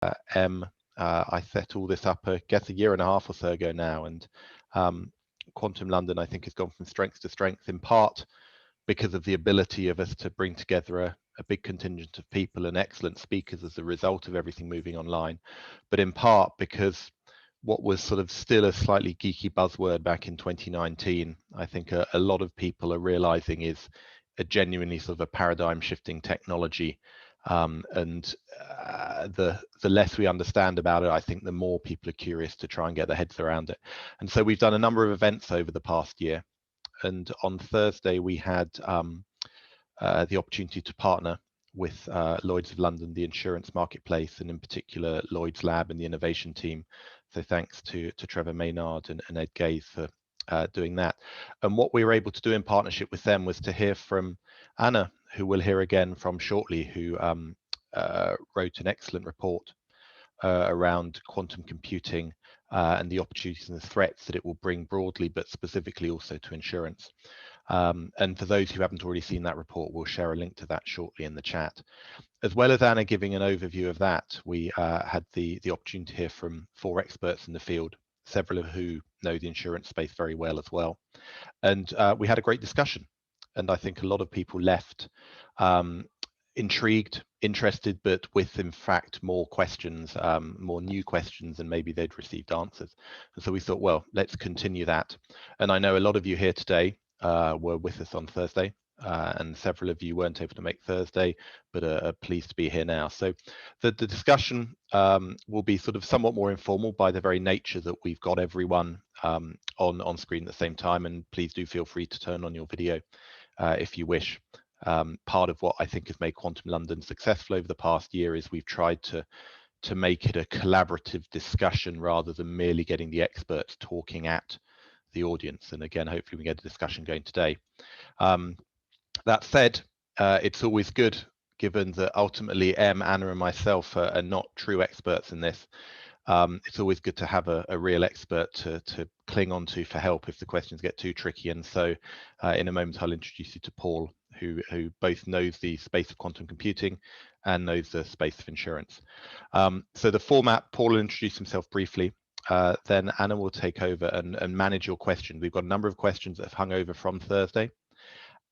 I set all this up, I guess, a year and a half or so ago now, and Quantum London, I think, has gone from strength to strength, in part because of the ability of us to bring together a big contingent of people and excellent speakers as a result of everything moving online, but in part because what was sort of still a slightly geeky buzzword back in 2019, I think a lot of people are realizing is a genuinely sort of a paradigm shifting technology. The less we understand about it, I think the more people are curious to try and get their heads around it. And so we've done a number of events over the past year. And on Thursday, we had the opportunity to partner with Lloyd's of London, the insurance marketplace, and in particular Lloyd's Lab and the innovation team. So thanks to Trevor Maynard and Ed Gaze for doing that. And what we were able to do in partnership with them was to hear from Anna, who we'll hear again from shortly, who wrote an excellent report around quantum computing and the opportunities and the threats that it will bring broadly, but specifically also to insurance. And for those who haven't already seen that report, we'll share a link to that shortly in the chat. As well as Anna giving an overview of that, we had the opportunity to hear from 4 experts in the field, several of who know the insurance space very well as well. And we had a great discussion. And I think a lot of people left intrigued, interested, but with, in fact, more questions, more new questions than maybe they'd received answers. And so we thought, well, let's continue that. And I know a lot of you here today were with us on Thursday, and several of you weren't able to make Thursday, but are pleased to be here now. So the discussion will be sort of somewhat more informal by the very nature that we've got everyone on screen at the same time, and please do feel free to turn on your video if you wish. Part of what I think has made Quantum London successful over the past year is we've tried to make it a collaborative discussion rather than merely getting the experts talking at the audience. And again, hopefully we get a discussion going today. That said, it's always good, given that ultimately Anna and myself are not true experts in this. It's always good to have a real expert to cling on to for help if the questions get too tricky. And so in a moment, I'll introduce you to Paul, who both knows the space of quantum computing and knows the space of insurance. So the format, Paul will introduce himself briefly. Then Anna will take over and manage your questions. We've got a number of questions that have hung over from Thursday,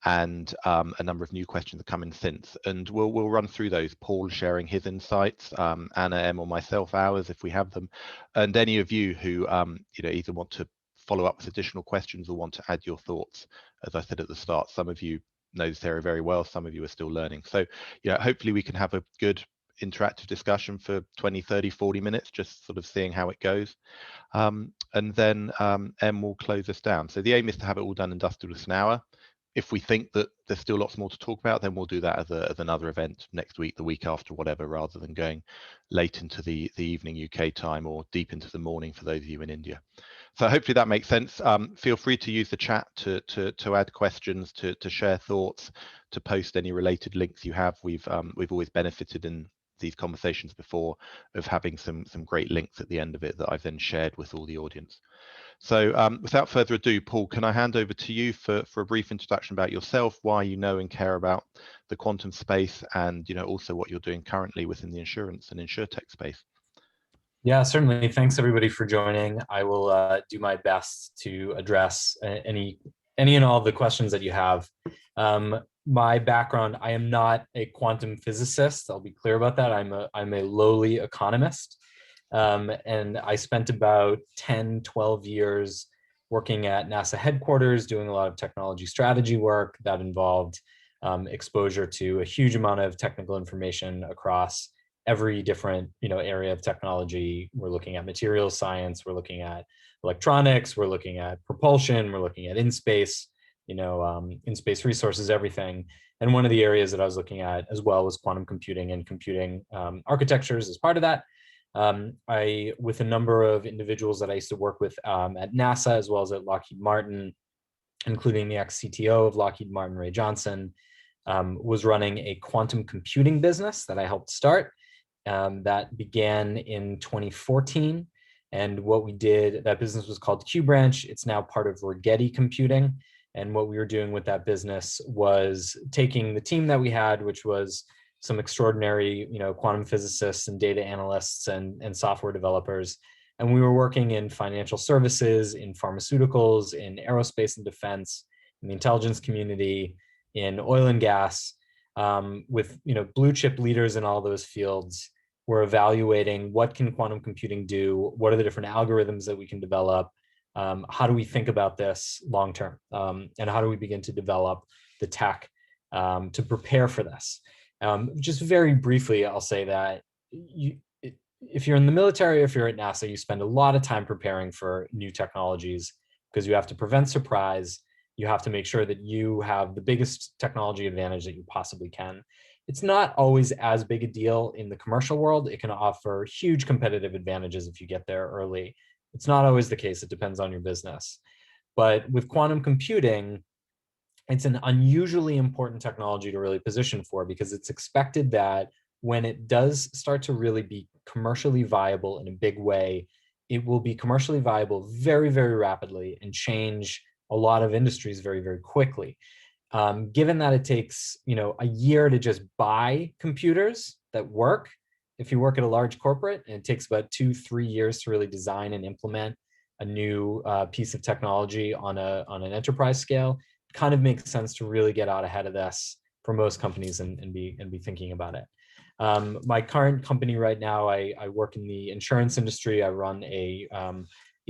and a number of new questions that come in since, and we'll run through those. Paul sharing his insights, Anna, Em, or myself ours if we have them, and any of you who either want to follow up with additional questions or want to add your thoughts. As I said at the start, some of you know this area very well, some of you are still learning. So hopefully we can have a good interactive discussion for 20, 30, 40 minutes, just sort of seeing how it goes. And then Em will close us down. So the aim is to have it all done and dusted within an hour. If we think that there's still lots more to talk about, then we'll do that as another event next week, the week after, whatever, rather than going late into the evening UK time or deep into the morning for those of you in India. So hopefully that makes sense. Feel free to use the chat to add questions, to share thoughts, to post any related links you have. We've always benefited in these conversations before of having some great links at the end of it that I've then shared with all the audience. So without further ado, Paul, can I hand over to you for a brief introduction about yourself, why you know and care about the quantum space, and also what you're doing currently within the insurance and insurtech space? Yeah, certainly. Thanks everybody for joining. I will do my best to address any and all of the questions that you have. My background, I am not a quantum physicist. I'll be clear about that. I'm a lowly economist. And I spent about 10, 12 years working at NASA headquarters, doing a lot of technology strategy work that involved exposure to a huge amount of technical information across every different area of technology. We're looking at materials science, we're looking at electronics, we're looking at propulsion, we're looking at in-space resources, everything. And one of the areas that I was looking at as well was quantum computing and computing architectures as part of that. With a number of individuals that I used to work with at NASA as well as at Lockheed Martin, including the ex-CTO of Lockheed Martin, Ray Johnson, was running a quantum computing business that I helped start. That began in 2014. And what we did, that business was called QBranch. It's now part of Rigetti Computing. And what we were doing with that business was taking the team that we had, which was some extraordinary, quantum physicists and data analysts and software developers. And we were working in financial services, in pharmaceuticals, in aerospace and defense, in the intelligence community, in oil and gas, with blue chip leaders in all those fields. We're evaluating what can quantum computing do, what are the different algorithms that we can develop, how do we think about this long term, and how do we begin to develop the tech to prepare for this. Just very briefly, I'll say that if you're in the military, if you're at NASA, you spend a lot of time preparing for new technologies because you have to prevent surprise. You have to make sure that you have the biggest technology advantage that you possibly can. It's not always as big a deal in the commercial world. It can offer huge competitive advantages if you get there early. It's not always the case. It depends on your business. But with quantum computing, it's an unusually important technology to really position for, because it's expected that when it does start to really be commercially viable in a big way, it will be commercially viable very, very rapidly and change a lot of industries very, very quickly. Given that it takes, a year to just buy computers that work, if you work at a large corporate, and it takes about 2-3 years to really design and implement a new piece of technology on an enterprise scale, it kind of makes sense to really get out ahead of this for most companies and be thinking about it. My current company right now, I work in the insurance industry. I run a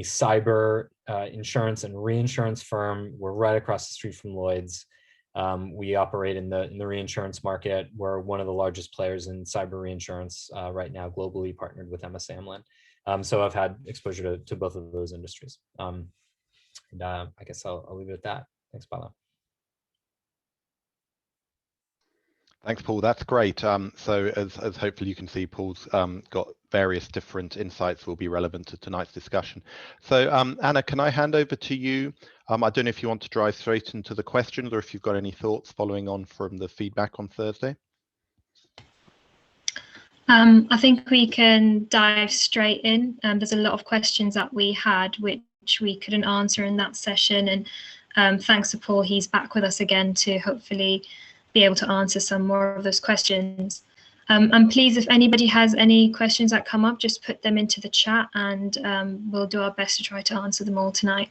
cyber insurance and reinsurance firm. We're right across the street from Lloyd's. We operate in the reinsurance market. We're one of the largest players in cyber reinsurance right now, globally, partnered with MS Amlin. So I've had exposure to both of those industries. I guess I'll leave it at that. Thanks, Paolo. Thanks, Paul. That's great. So as hopefully you can see, Paul's got various different insights will be relevant to tonight's discussion. So Anna, can I hand over to you? I don't know if you want to drive straight into the questions or if you've got any thoughts following on from the feedback on Thursday. I think we can dive straight in. There's a lot of questions that we had which we couldn't answer in that session. And thanks to Paul, he's back with us again to hopefully be able to answer some more of those questions. And please, if anybody has any questions that come up, just put them into the chat and we'll do our best to try to answer them all tonight.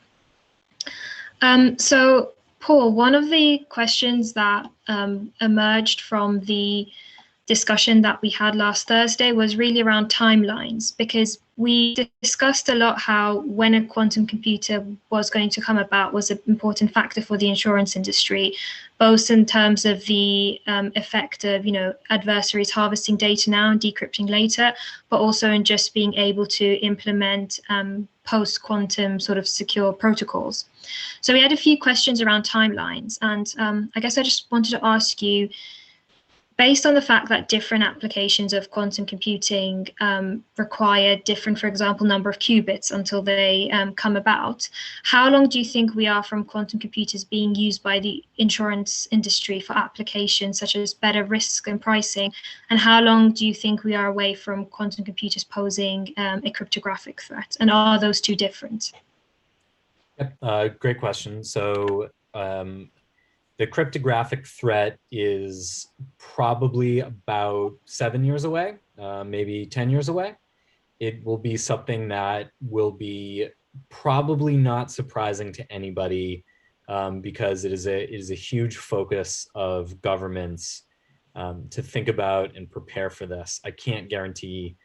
So Paul, one of the questions that emerged from the discussion that we had last Thursday was really around timelines, because we discussed a lot how when a quantum computer was going to come about was an important factor for the insurance industry, both in terms of the effect of, adversaries harvesting data now and decrypting later, but also in just being able to implement post-quantum sort of secure protocols. So we had a few questions around timelines, and I guess I just wanted to ask you, based on the fact that different applications of quantum computing require different, for example, number of qubits until they come about, how long do you think we are from quantum computers being used by the insurance industry for applications such as better risk and pricing? And how long do you think we are away from quantum computers posing a cryptographic threat? And are those two different? Yep, great question. So the cryptographic threat is probably about 7 years away, maybe 10 years away. It will be something that will be probably not surprising to anybody because it is a huge focus of governments to think about and prepare for this. I can't guarantee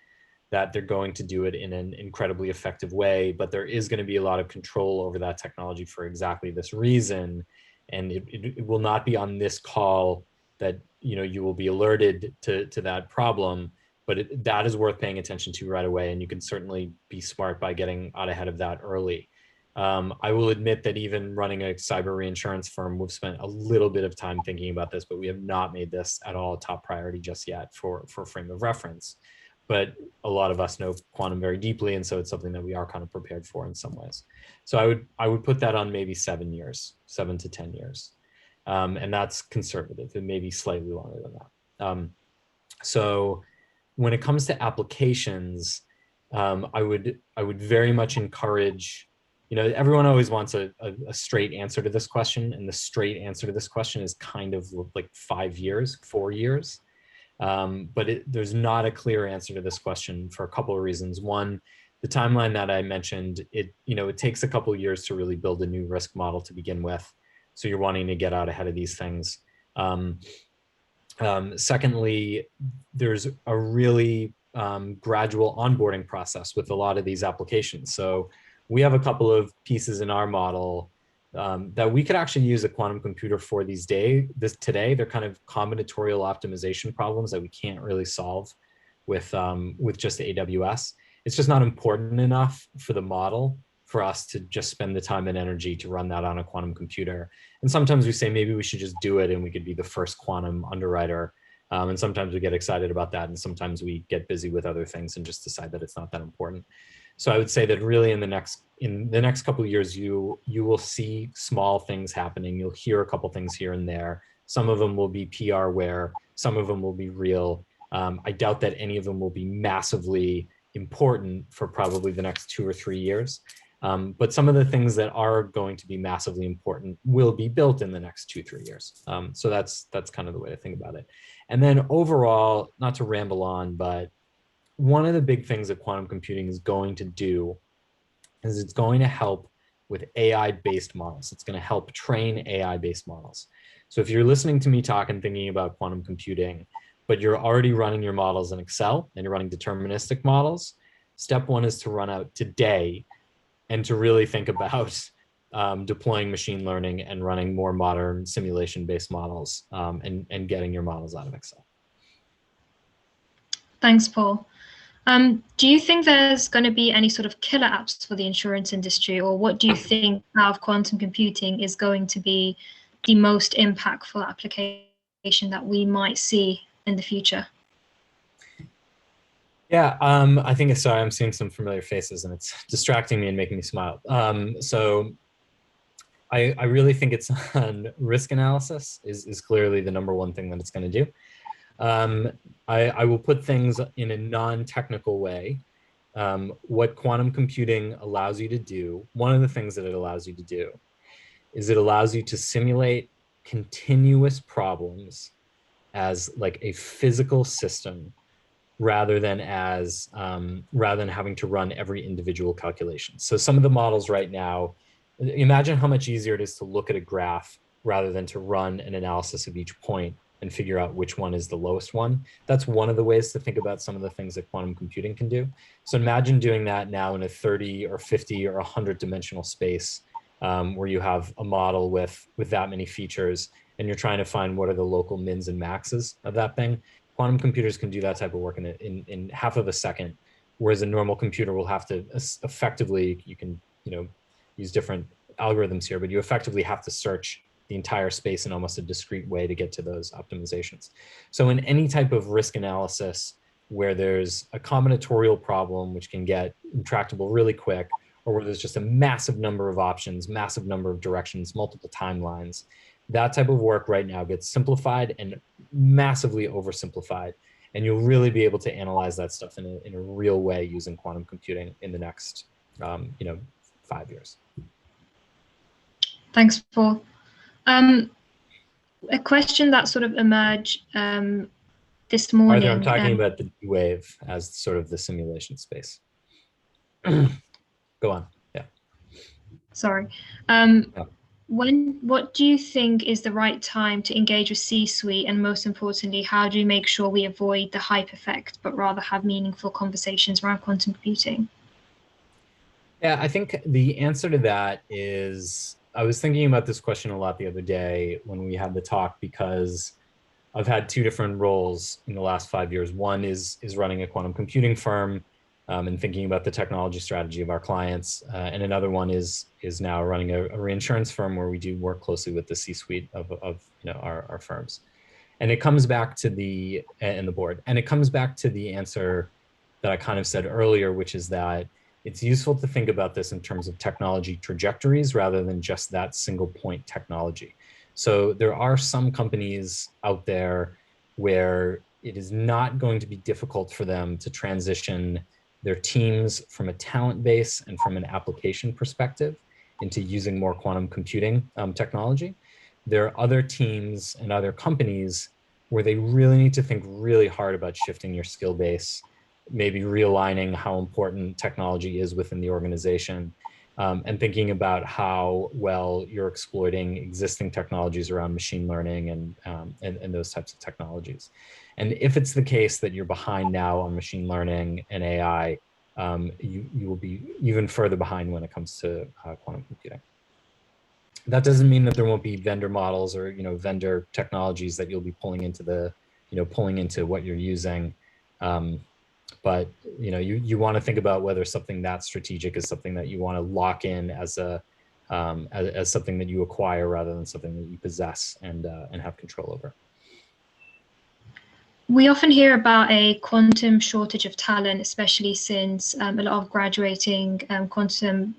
that they're going to do it in an incredibly effective way, but there is going to be a lot of control over that technology for exactly this reason. And it will not be on this call that you will be alerted to that problem, but that is worth paying attention to right away. And you can certainly be smart by getting out ahead of that early. I will admit that even running a cyber reinsurance firm, we've spent a little bit of time thinking about this, but we have not made this at all a top priority just yet for frame of reference. But a lot of us know quantum very deeply, and so it's something that we are kind of prepared for in some ways. So I would put that on maybe 7 years, 7 to 10 years, and that's conservative. It may be slightly longer than that. So when it comes to applications, I would very much encourage. Everyone always wants a straight answer to this question, and the straight answer to this question is kind of like 5 years, 4 years. But there's not a clear answer to this question for a couple of reasons. One, the timeline that I mentioned, it takes a couple of years to really build a new risk model to begin with. So you're wanting to get out ahead of these things. Secondly, there's a really gradual onboarding process with a lot of these applications. So we have a couple of pieces in our model that we could actually use a quantum computer for today. They're kind of combinatorial optimization problems that we can't really solve with just AWS. It's just not important enough for the model for us to just spend the time and energy to run that on a quantum computer. And sometimes we say maybe we should just do it and we could be the first quantum underwriter. And sometimes we get excited about that, and sometimes we get busy with other things and just decide that it's not that important. So I would say that really in the next couple of years, you will see small things happening. You'll hear a couple things here and there. Some of them will be PR-ware. Some of them will be real. I doubt that any of them will be massively important for probably the next 2 or 3 years. But some of the things that are going to be massively important will be built in the next 2-3 years. So that's kind of the way to think about it. And then overall, not to ramble on, but one of the big things that quantum computing is going to do is it's going to help with AI-based models. It's going to help train AI-based models. So if you're listening to me talk and thinking about quantum computing, but you're already running your models in Excel and you're running deterministic models, step one is to run out today and to really think about deploying machine learning and running more modern simulation-based models and getting your models out of Excel. Thanks, Paul. Do you think there's going to be any sort of killer apps for the insurance industry, or what do you think out of quantum computing is going to be the most impactful application that we might see in the future? Yeah, I think, sorry, I'm seeing some familiar faces and it's distracting me and making me smile. So I really think it's on risk analysis is clearly the #1 thing that it's going to do. I will put things in a non-technical way. What quantum computing allows you to do, one of the things that it allows you to do is it allows you to simulate continuous problems as like a physical system rather than having to run every individual calculation. So some of the models right now, imagine how much easier it is to look at a graph rather than to run an analysis of each point and figure out which one is the lowest one. That's one of the ways to think about some of the things that quantum computing can do. So imagine doing that now in a 30 or 50 or 100 dimensional space where you have a model with that many features and you're trying to find what are the local mins and maxes of that thing. Quantum computers can do that type of work in half of a second, whereas a normal computer will have to effectively, you can use different algorithms here, but you effectively have to search the entire space in almost a discrete way to get to those optimizations. So in any type of risk analysis where there's a combinatorial problem, which can get intractable really quick, or where there's just a massive number of options, massive number of directions, multiple timelines, that type of work right now gets simplified and massively oversimplified. And you'll really be able to analyze that stuff in a real way using quantum computing in the next 5 years. Thanks, Paul. A question that sort of emerged this morning. Arthur, I'm talking about the D-Wave as sort of the simulation space. Go on. Yeah. Sorry. What do you think is the right time to engage with C-suite, and most importantly, how do you make sure we avoid the hype effect, but rather have meaningful conversations around quantum computing? Yeah, I think the answer to that is, I was thinking about this question a lot the other day when we had the talk, because I've had 2 different roles in the last 5 years. One is running a quantum computing firm and thinking about the technology strategy of our clients. And another one is now running a reinsurance firm where we do work closely with the C-suite of our firms. And it comes back to the board. And it comes back to the answer that I kind of said earlier, which is that it's useful to think about this in terms of technology trajectories rather than just that single point technology. So there are some companies out there where it is not going to be difficult for them to transition their teams from a talent base and from an application perspective into using more quantum computing technology. There are other teams and other companies where they really need to think really hard about shifting your skill base, maybe realigning how important technology is within the organization, and thinking about how well you're exploiting existing technologies around machine learning and those types of technologies. And if it's the case that you're behind now on machine learning and AI, you will be even further behind when it comes to quantum computing. That doesn't mean that there won't be vendor models or vendor technologies that you'll be pulling into what you're using. But you want to think about whether something that strategic is something that you want to lock in as something that you acquire rather than something that you possess and have control over. We often hear about a quantum shortage of talent, especially since a lot of graduating quantum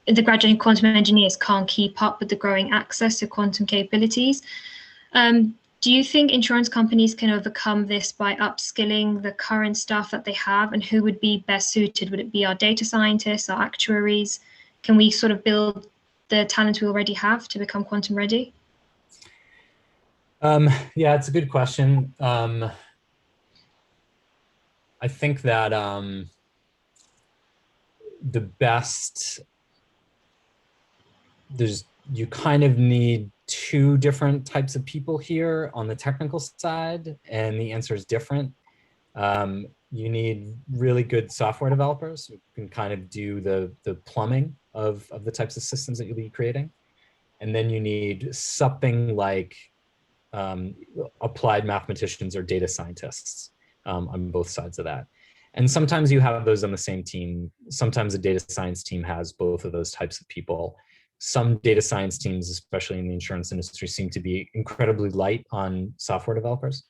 engineers can't keep up with the growing access to quantum capabilities. Do you think insurance companies can overcome this by upskilling the current staff that they have, and who would be best suited? Would it be our data scientists, our actuaries? Can we sort of build the talent we already have to become quantum ready? Yeah, it's a good question. I think that you kind of need two different types of people here on the technical side, and the answer is different. You need really good software developers who can kind of do the plumbing of the types of systems that you'll be creating. And then you need something like applied mathematicians or data scientists on both sides of that. And sometimes you have those on the same team. Sometimes a data science team has both of those types of people. Some data science teams, especially in the insurance industry, seem to be incredibly light on software developers,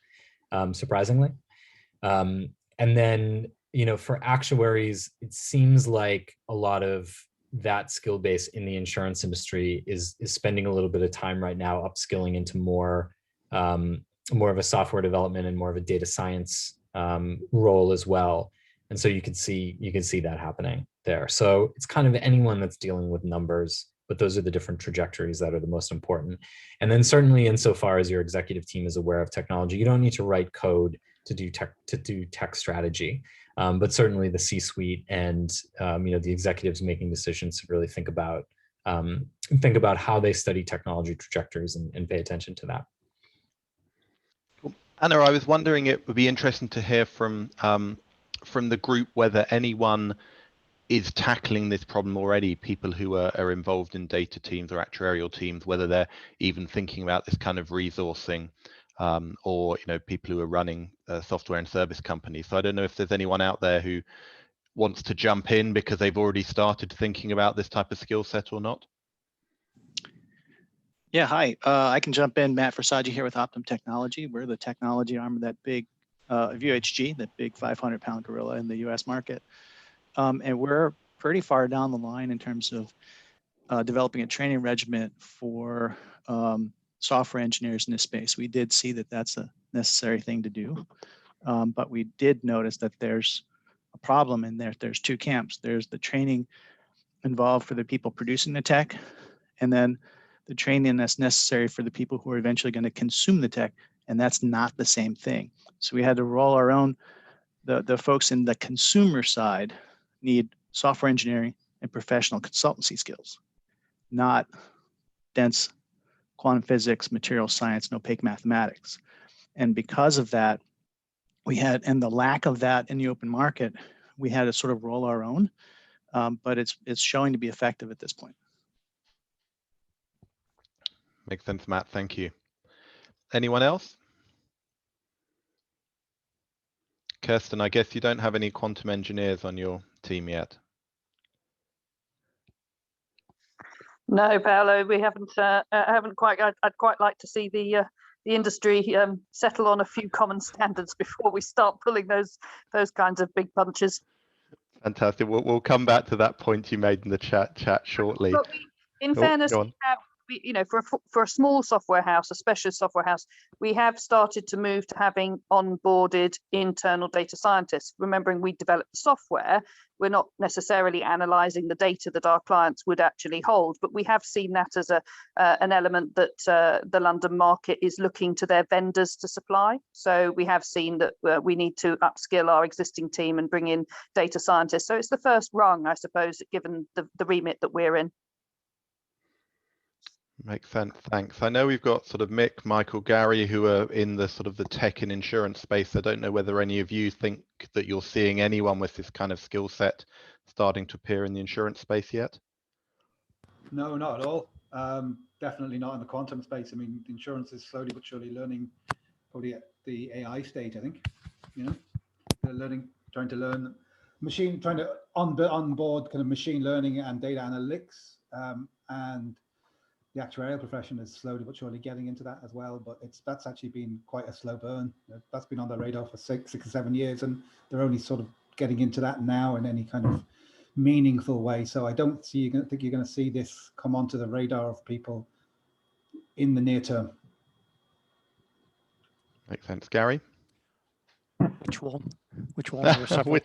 surprisingly. And then, for actuaries, it seems like a lot of that skill base in the insurance industry is spending a little bit of time right now upskilling into more of a software development and more of a data science role as well. And so you can see that happening there. So it's kind of anyone that's dealing with numbers, but those are the different trajectories that are the most important. And then certainly insofar as your executive team is aware of technology, you don't need to write code to do tech strategy. But certainly the C-suite and the executives making decisions to really think about how they study technology trajectories and pay attention to that. Anna, I was wondering, it would be interesting to hear from the group whether anyone is tackling this problem already, people who are involved in data teams or actuarial teams, whether they're even thinking about this kind of resourcing, or people who are running software and service companies. So I don't know if there's anyone out there who wants to jump in because they've already started thinking about this type of skill set or not. Yeah, hi. I can jump in. Matt Versace here with Optum Technology. We're the technology arm of that big UHG, that big 500-pound gorilla in the U.S. market. And we're pretty far down the line in terms of developing a training regimen for software engineers in this space. We did see that that's a necessary thing to do, but we did notice that there's a problem in there. There's two camps. There's the training involved for the people producing the tech, and then the training that's necessary for the people who are eventually going to consume the tech, and that's not the same thing. So we had to roll our own. The folks in the consumer side need software engineering and professional consultancy skills, not dense quantum physics, material science, and opaque mathematics. And because of that, and the lack of that in the open market, we had to sort of roll our own, but it's showing to be effective at this point. Makes sense, Matt. Thank you. Anyone else? Kirsten, I guess you don't have any quantum engineers on your team yet. No, Paolo, we haven't quite. I'd quite like to see the industry settle on a few common standards before we start pulling those kinds of big punches. Fantastic. We'll come back to that point you made in the chat shortly. But in fairness, for a small software house, a specialist software house, we have started to move to having onboarded internal data scientists. Remembering we developed the software, we're not necessarily analysing the data that our clients would actually hold, but we have seen that as an element that the London market is looking to their vendors to supply. So we have seen that we need to upskill our existing team and bring in data scientists. So it's the first rung, I suppose, given the remit that we're in. Makes sense, thanks. I know we've got sort of Mick, Michael, Gary, who are in the sort of the tech and insurance space. I don't know whether any of you think that you're seeing anyone with this kind of skill set starting to appear in the insurance space yet. No, not at all. Definitely not in the quantum space. I mean, insurance is slowly but surely learning, probably at the AI stage, I think. You know, they're trying to learn trying to onboard kind of machine learning and data analytics, and the actuarial profession is slowly but surely getting into that as well. But that's actually been quite a slow burn. That's been on the radar for six or 7 years, and they're only sort of getting into that now in any kind of meaningful way. So I don't think you're going to see this come onto the radar of people in the near term. Makes sense. Gary? Which one? Which one? There are several.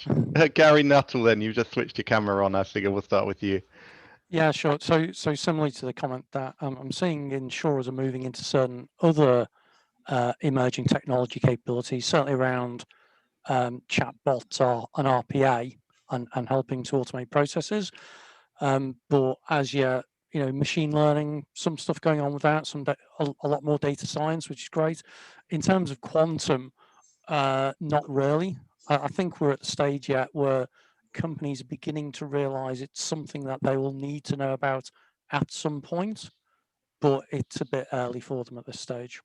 Gary Nuttall, then. You just switched your camera on. I figure we'll start with you. Yeah, sure. So similarly to the comment that I'm seeing insurers are moving into certain other emerging technology capabilities, certainly around chatbots or an RPA and helping to automate processes. But as yet, machine learning, some stuff going on with that, a lot more data science, which is great. In terms of quantum, not really. I think we're at the stage yet where companies are beginning to realize it's something that they will need to know about at some point, but it's a bit early for them at this stage.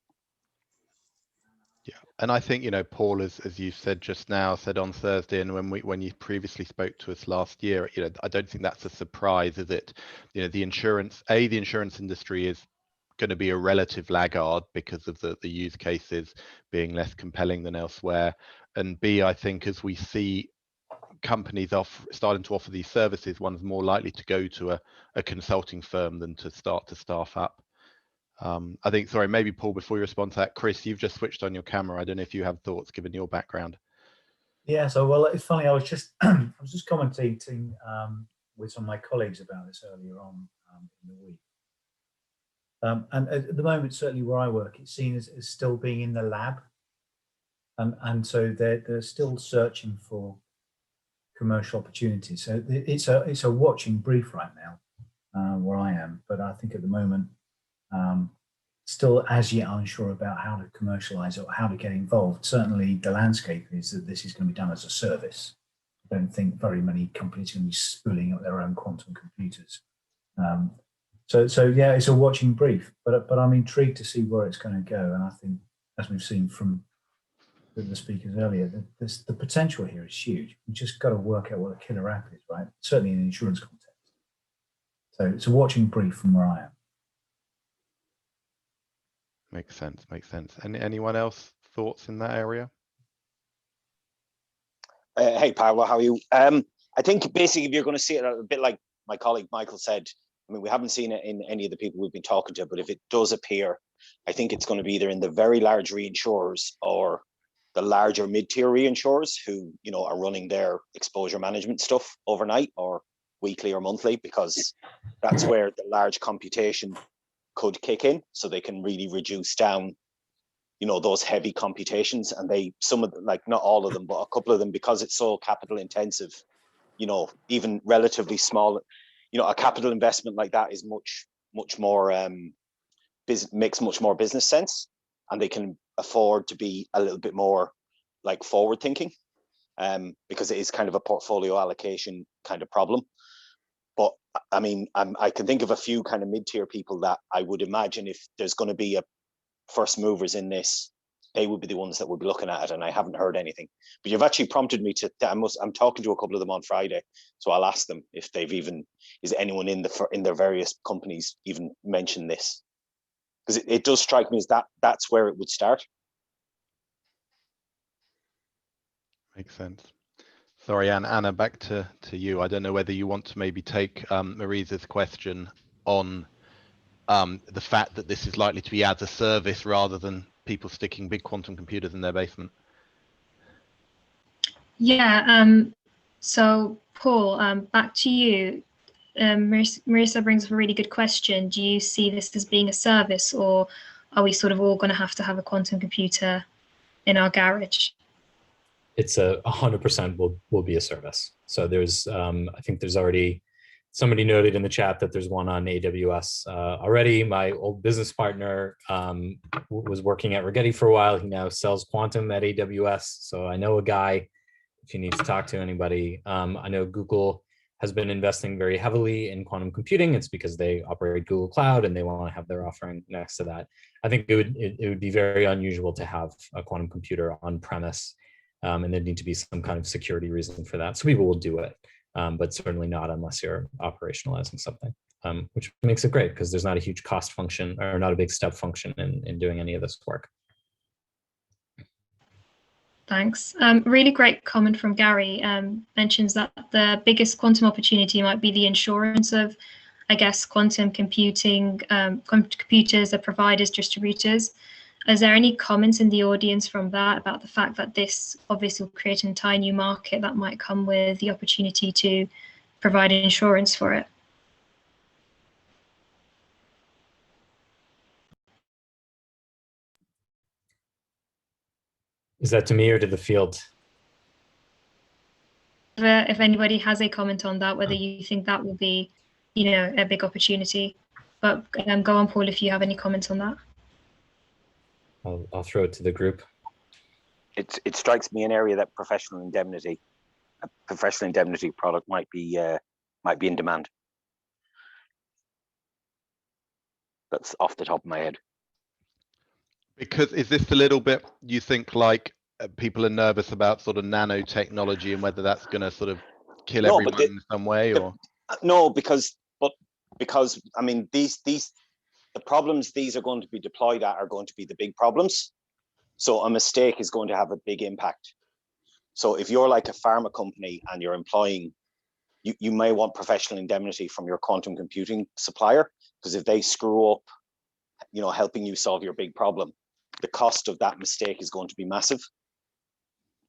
Yeah, and I think, Paul, as you said just now, said on Thursday, and when you previously spoke to us last year, I don't think that's a surprise, is it? The insurance industry is going to be a relative laggard because of the use cases being less compelling than elsewhere. And B, I think as we see companies starting to offer these services, one's more likely to go to a consulting firm than to start to staff up. I think, sorry, maybe Paul, before you respond to that, Chris, you've just switched on your camera. I don't know if you have thoughts given your background. Yeah, so well, it's funny. I was just commentating with some of my colleagues about this earlier on in the week. And at the moment, certainly where I work, it's seen as still being in the lab, and so they're still searching for commercial opportunities. So it's a watching brief right now where I am, but I think at the moment still as yet unsure about how to commercialize it or how to get involved. Certainly the landscape is that this is going to be done as a service. I don't think very many companies are going to be spooling up their own quantum computers. So yeah, it's a watching brief, but I'm intrigued to see where it's going to go. And I think, as we've seen from the speakers earlier, the potential here is huge. We've just got to work out what a killer app is, right? Certainly in an insurance context. So it's a watching brief from where I am. Makes sense. Anyone else thoughts in that area? Hey, Paolo, how are you? I think basically if you're going to see it a bit like my colleague Michael said, I mean, we haven't seen it in any of the people we've been talking to, but if it does appear, I think it's going to be either in the very large reinsurers or the larger mid-tier reinsurers who, are running their exposure management stuff overnight or weekly or monthly, because that's where the large computation could kick in, so they can really reduce down, those heavy computations. And some of them, like not all of them, but a couple of them, because it's so capital intensive, even relatively small, a capital investment like that is much more makes much more business sense, and they can afford to be a little bit more like forward thinking, because it is kind of a portfolio allocation kind of problem. But I mean, I can think of a few kind of mid-tier people that I would imagine if there's going to be a first movers in this, they would be the ones that would be looking at it, and I haven't heard anything. But you've actually prompted me to. I'm talking to a couple of them on Friday, so I'll ask them if is anyone in their various companies even mentioned this, because it does strike me as that's where it would start. Makes sense. Sorry, Anna, back to you. I don't know whether you want to maybe take Marisa's question on the fact that this is likely to be as a service rather than people sticking big quantum computers in their basement? Yeah, so Paul, back to you. Marissa brings up a really good question. Do you see this as being a service, or are we sort of all going to have a quantum computer in our garage? It's 100% will be a service. So there's, I think there's already, somebody noted in the chat that there's one on AWS already. My old business partner was working at Rigetti for a while. He now sells quantum at AWS. So I know a guy, if you need to talk to anybody. I know Google has been investing very heavily in quantum computing. It's because they operate Google Cloud and they want to have their offering next to that. I think it would be very unusual to have a quantum computer on premise, and there'd need to be some kind of security reason for that. So people will do it, but certainly not unless you're operationalizing something, which makes it great because there's not a huge cost function or not a big step function in doing any of this work. Thanks. Really great comment from Gary. Mentions that the biggest quantum opportunity might be the insurance of, I guess, quantum computing, computers, the providers, distributors. Is there any comments in the audience from that about the fact that this obviously will create an entire new market that might come with the opportunity to provide insurance for it? Is that to me or to the field? If anybody has a comment on that, whether you think that will be, you know, a big opportunity. But go on, Paul, if you have any comments on that. I'll throw it to the group. It strikes me an area that professional indemnity, a professional indemnity product might be in demand. That's off the top of my head. Because is this a little bit, you think, like people are nervous about sort of nanotechnology and whether that's going to sort of kill everyone in some way, or? No, because I mean, the problems these are going to be deployed at are going to be the big problems. So a mistake is going to have a big impact. So if you're like a pharma company and you're employing, you may want professional indemnity from your quantum computing supplier, because if they screw up, you know, helping you solve your big problem, the cost of that mistake is going to be massive.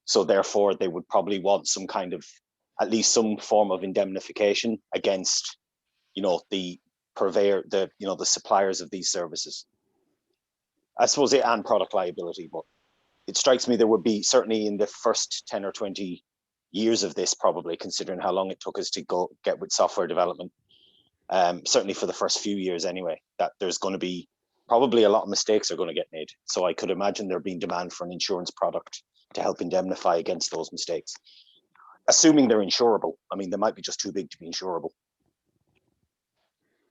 So therefore, they would probably want some kind of, at least some form of indemnification against, you know, the purveyor, the suppliers of these services. I suppose it, and product liability, but it strikes me there would be, certainly in the first 10 or 20 years of this, probably considering how long it took us to get with software development, certainly for the first few years anyway, that there's going to be probably a lot of mistakes are going to get made. So I could imagine there being demand for an insurance product to help indemnify against those mistakes, assuming they're insurable. I mean, they might be just too big to be insurable.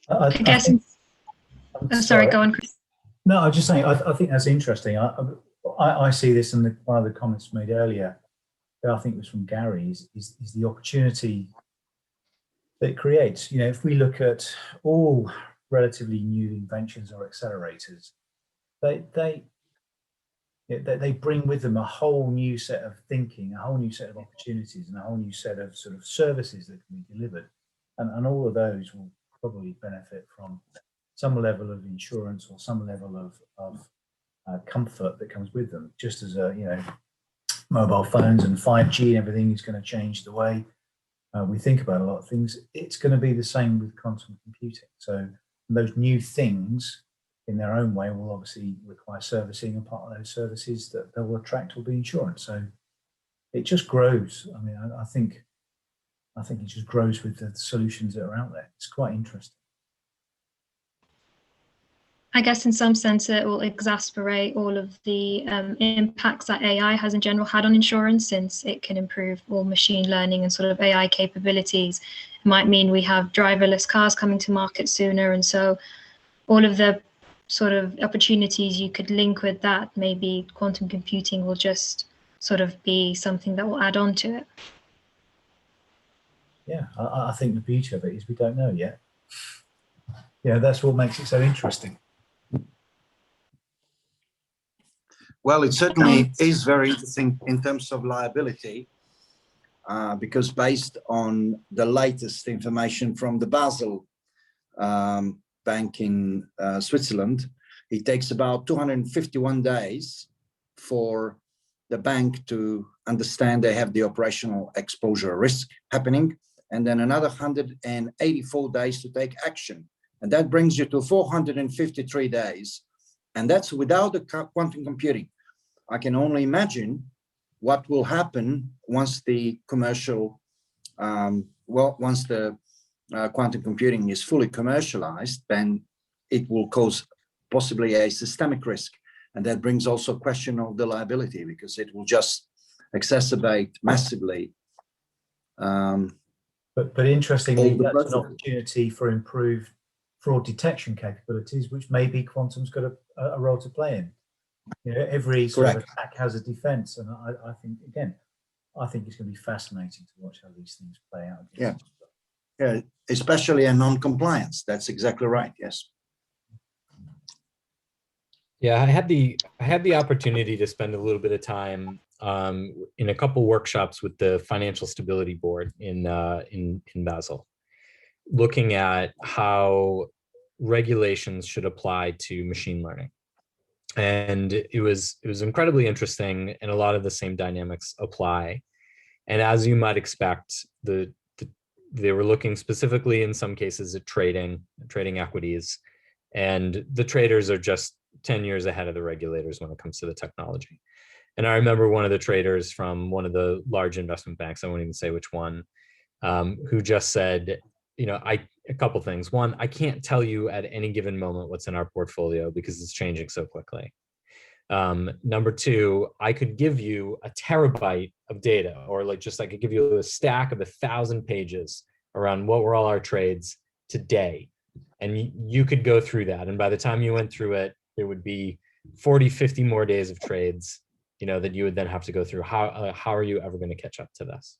I guess. Sorry, go on, Chris. No, I was just saying, I think that's interesting. I see this in one of the comments made earlier, that I think was from Gary, is the opportunity that it creates. You know, if we look at all relatively new inventions or accelerators, they bring with them a whole new set of thinking, a whole new set of opportunities, and a whole new set of sort of services that can be delivered. And all of those will probably benefit from some level of insurance or some level of comfort that comes with them. Just as you know, mobile phones and 5G and everything is going to change the way we think about a lot of things. It's going to be the same with quantum computing. So those new things, in their own way, will obviously require servicing, and part of those services that they will attract will be insurance. So it just grows. I mean, I think it just grows with the solutions that are out there. It's quite interesting. I guess in some sense it will exacerbate all of the impacts that AI has in general had on insurance, since it can improve all machine learning and sort of AI capabilities. It might mean we have driverless cars coming to market sooner, and so all of the sort of opportunities you could link with that, maybe quantum computing will just sort of be something that will add on to it. Yeah, I think the beauty of it is we don't know yet. Yeah, that's what makes it so interesting. Well, it certainly is very interesting in terms of liability, based on the latest information from the Basel bank in Switzerland, it takes about 251 days for the bank to understand they have the operational exposure risk happening, and then another 184 days to take action. And that brings you to 453 days. And that's without the quantum computing. I can only imagine what will happen once the commercial, once the quantum computing is fully commercialized, then it will cause possibly a systemic risk. And that brings also a question of the liability, because it will just exacerbate massively. But interestingly, that's process. an opportunity for improved fraud detection capabilities, which maybe quantum's got a role to play in. You know, every sort of attack has a defense, and I think, again, I think it's going to be fascinating to watch how these things play out. Yeah, yeah, especially in non-compliance. That's exactly right. Yes. Yeah, I had the opportunity to spend a little bit of time in a couple workshops with the Financial Stability Board in Basel, looking at how regulations should apply to machine learning. And it was incredibly interesting, and a lot of the same dynamics apply. And as you might expect, they were looking specifically in some cases at trading equities, and the traders are just 10 years ahead of the regulators when it comes to the technology. And I remember one of the traders from one of the large investment banks, I won't even say which one, who just said, you know, a couple things. One, I can't tell you at any given moment what's in our portfolio because it's changing so quickly. Number two, I could give you a terabyte of data, or I could give you a stack of 1,000 pages around what were all our trades today. And you could go through that. And by the time you went through it, there would be 40, 50 more days of trades, you know, that you would then have to go through. How are you ever going to catch up to this?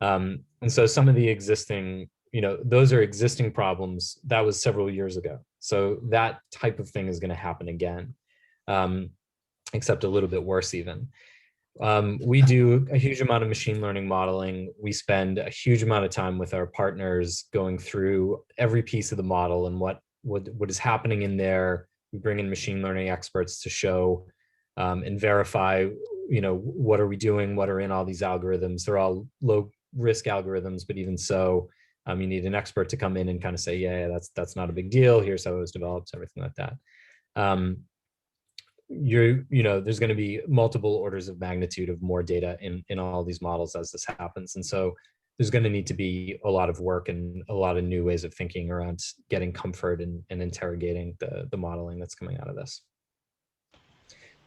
And so some of the existing, you know, those are existing problems. That was several years ago. So that type of thing is going to happen again, except a little bit worse even. We do a huge amount of machine learning modeling. We spend a huge amount of time with our partners going through every piece of the model and what is happening in there. We bring in machine learning experts to show and verify, you know, what are we doing, what are in all these algorithms. They're all low risk algorithms, but even so, you need an expert to come in and kind of say, yeah, that's not a big deal. Here's how it was developed, everything like that. You know, there's going to be multiple orders of magnitude of more data in all these models as this happens. And so there's going to need to be a lot of work and a lot of new ways of thinking around getting comfort and interrogating the modeling that's coming out of this.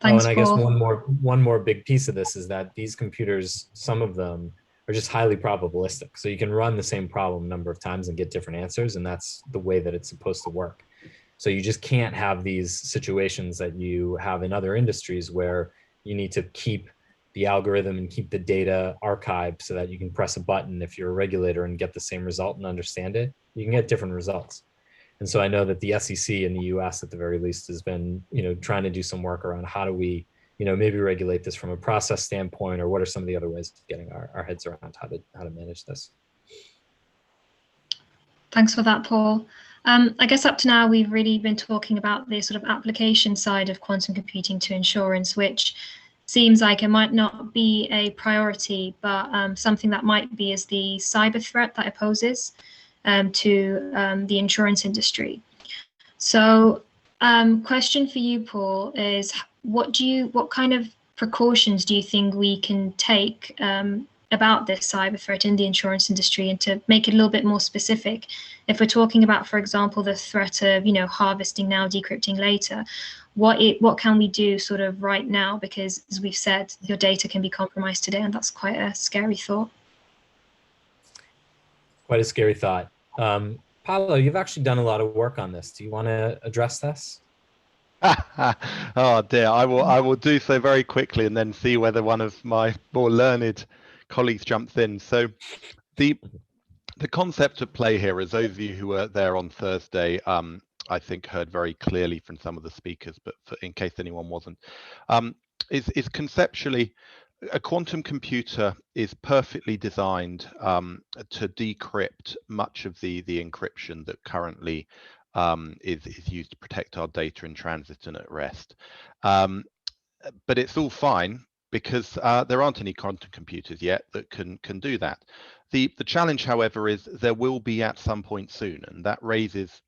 Thanks, and I Paul. guess one more big piece of this is that these computers, some of them are just highly probabilistic. So you can run the same problem a number of times and get different answers, and that's the way that it's supposed to work. So you just can't have these situations that you have in other industries where you need to keep the algorithm and keep the data archived so that you can press a button if you're a regulator and get the same result and understand it. You can get different results. And so I know that the SEC in the US at the very least has been, you know, trying to do some work around how do we, you know, maybe regulate this from a process standpoint, or what are some of the other ways of getting our heads around how to manage this. Thanks for that, Paul. I guess up to now, we've really been talking about the sort of application side of quantum computing to insurance, which seems like it might not be a priority, but something that might be is the cyber threat that it poses to the insurance industry. So question for you, Paul, is what kind of precautions do you think we can take about this cyber threat in the insurance industry? And to make it a little bit more specific, if we're talking about, for example, the threat of, you know, harvesting now, decrypting later, what can we do sort of right now? Because as we've said, your data can be compromised today, and that's quite a scary thought. Quite a scary thought. Paolo, you've actually done a lot of work on this. Do you want to address this? Oh dear, I will do so very quickly and then see whether one of my more learned colleagues jumps in. So the concept at play here, as those of you who were there on Thursday, I think heard very clearly from some of the speakers, but in case anyone wasn't, is conceptually a quantum computer is perfectly designed to decrypt much of the encryption that currently is used to protect our data in transit and at rest. But it's all fine because there aren't any quantum computers yet that can do that. The challenge, however, is there will be at some point soon, and that raises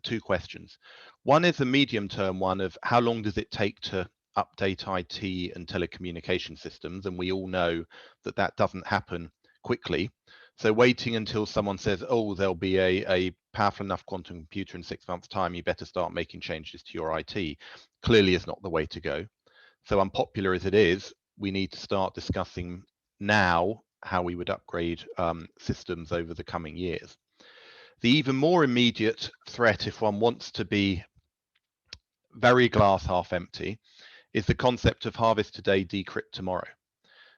two questions. One is a medium-term one of how long does it take to update IT and telecommunication systems, and we all know that that doesn't happen quickly. So waiting until someone says, oh, there'll be a powerful enough quantum computer in 6 months' time, you better start making changes to your IT, clearly is not the way to go. So unpopular as it is, we need to start discussing now how we would upgrade systems over the coming years. The even more immediate threat, if one wants to be very glass half empty, is the concept of harvest today, decrypt tomorrow.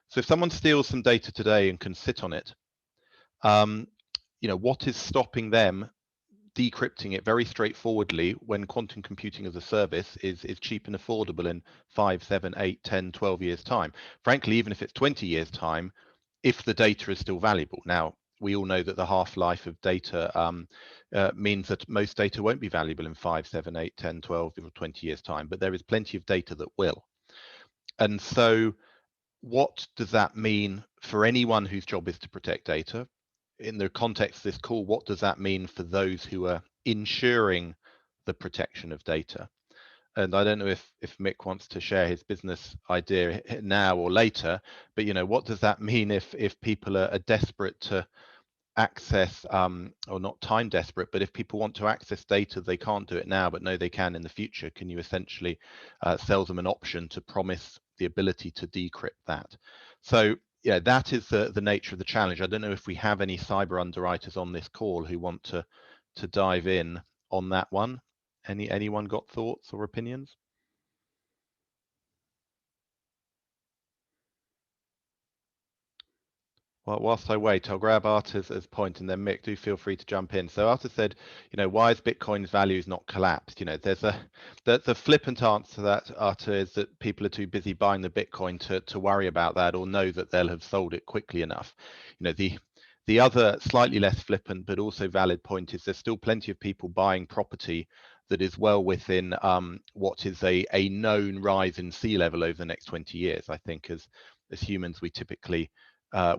So if someone steals some data today and can sit on it, what is stopping them decrypting it very straightforwardly when quantum computing as a service is cheap and affordable in 5, 7, 8, 10, 12 years time? Frankly, even if it's 20 years time, if the data is still valuable. Now, we all know that the half-life of data means that most data won't be valuable in 5, 7, 8, 10, 12, or 20 years time, but there is plenty of data that will. And so what does that mean for anyone whose job is to protect data? In the context of this call, what does that mean for those who are ensuring the protection of data? And I don't know if Mick wants to share his business idea now or later, but what does that mean if people are desperate to access, or not time desperate, but if people want to access data, they can't do it now, but know they can in the future? Can you essentially sell them an option to promise the ability to decrypt that? So yeah, that is the nature of the challenge. I don't know if we have any cyber underwriters on this call who want to dive in on that one. Anyone got thoughts or opinions? Well, whilst I wait, I'll grab Arta's point, and then Mick, do feel free to jump in. So Arta said, why is Bitcoin's values not collapsed? There's the flippant answer to that, Arta, is that people are too busy buying the Bitcoin to worry about that, or know that they'll have sold it quickly enough. The other slightly less flippant but also valid point is there's still plenty of people buying property that is well within what is a known rise in sea level over the next 20 years. I think as humans, we typically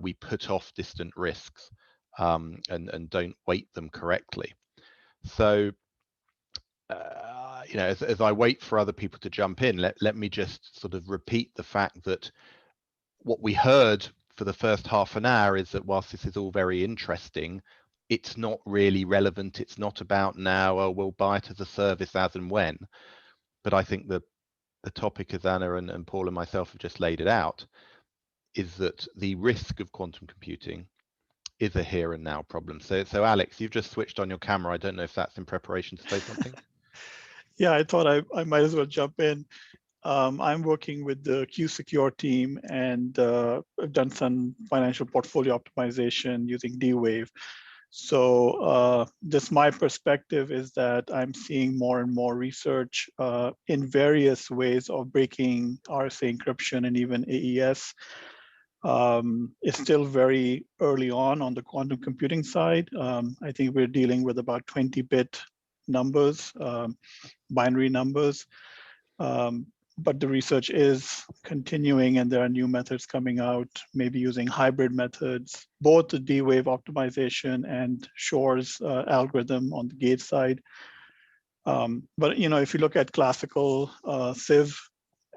we put off distant risks and don't weight them correctly. So, as I wait for other people to jump in, let me just sort of repeat the fact that what we heard for the first half an hour is that whilst this is all very interesting, it's not really relevant. It's not about now, oh, we'll buy it as a service as and when. But I think the topic, as Anna and Paul and myself have just laid it out, is that the risk of quantum computing is a here and now problem. So Alex, you've just switched on your camera. I don't know if that's in preparation to say something. Yeah, I thought I might as well jump in. I'm working with the Q-Secure team, and I've done some financial portfolio optimization using D-Wave. So just my perspective is that I'm seeing more and more research in various ways of breaking RSA encryption and even AES. It's still very early on the quantum computing side. I think we're dealing with about 20-bit numbers, binary numbers. But the research is continuing, and there are new methods coming out, maybe using hybrid methods, both the D-Wave optimization and Shor's algorithm on the gate side. But if you look at classical Civ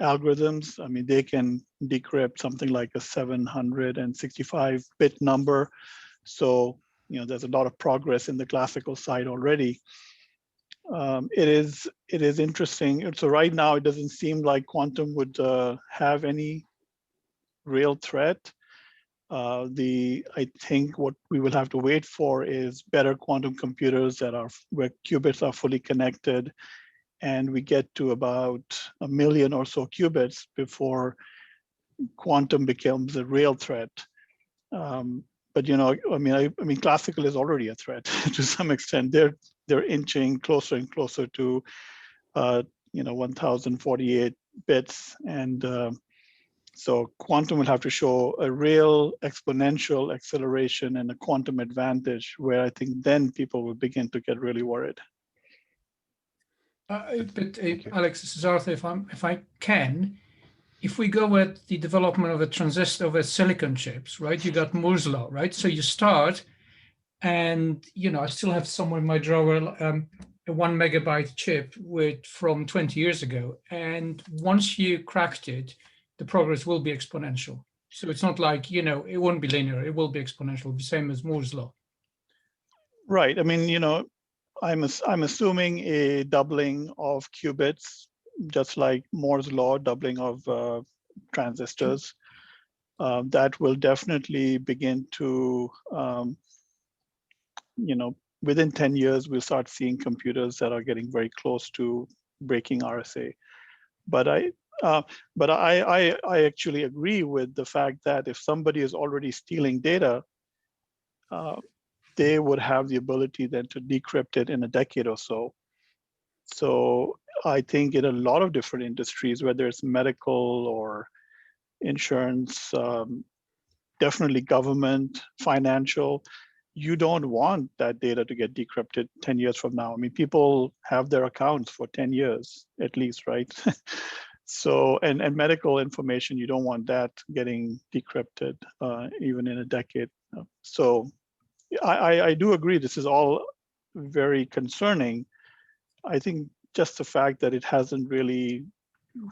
algorithms, I mean, they can decrypt something like a 765-bit number. So there's a lot of progress in the classical side already. It is interesting. So right now, it doesn't seem like quantum would have any real threat. I think what we will have to wait for is better quantum computers where qubits are fully connected, and we get to about 1 million or so qubits before quantum becomes a real threat. But I mean, classical is already a threat to some extent. They're inching closer and closer to 1048 bits, and so quantum will have to show a real exponential acceleration and a quantum advantage, where I think then people will begin to get really worried. Alex, this is Arthur. If I can, if we go with the development of a transistor with silicon chips, right? You got Moore's law, right? So you start, and I still have somewhere in my drawer a 1 megabyte chip from 20 years ago, and once you cracked it, the progress will be exponential. So it's not like it won't be linear; it will be exponential, the same as Moore's law. Right. I mean, I'm assuming a doubling of qubits, just like Moore's law, doubling of transistors. That will definitely begin to, within 10 years, we'll start seeing computers that are getting very close to breaking RSA. But I actually agree with the fact that if somebody is already stealing data, they would have the ability then to decrypt it in a decade or so. So I think in a lot of different industries, whether it's medical or insurance, definitely government, financial, you don't want that data to get decrypted 10 years from now. I mean, people have their accounts for 10 years at least, right? So, and medical information, you don't want that getting decrypted even in a decade. So I do agree, this is all very concerning. I think just the fact that it hasn't really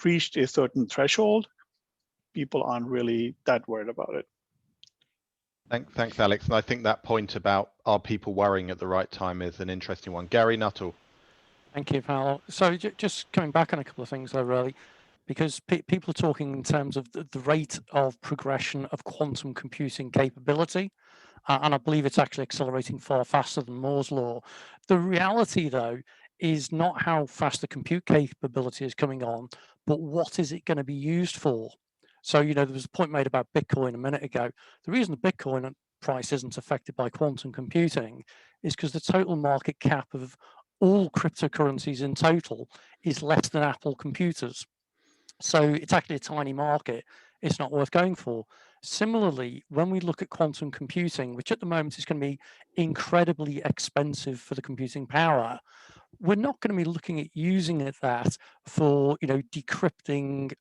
reached a certain threshold, people aren't really that worried about it. Thanks, Alex. And I think that point about are people worrying at the right time is an interesting one. Gary Nuttall. Thank you, Paolo. So just coming back on a couple of things there, really, because people are talking in terms of the rate of progression of quantum computing capability. And I believe it's actually accelerating far faster than Moore's law. The reality, though, is not how fast the compute capability is coming on, but what is it going to be used for? So, there was a point made about Bitcoin a minute ago. The reason the Bitcoin price isn't affected by quantum computing is because the total market cap of all cryptocurrencies in total is less than Apple computers. So it's actually a tiny market. It's not worth going for. Similarly, when we look at quantum computing, which at the moment is going to be incredibly expensive for the computing power, we're not going to be looking at using that for, decrypting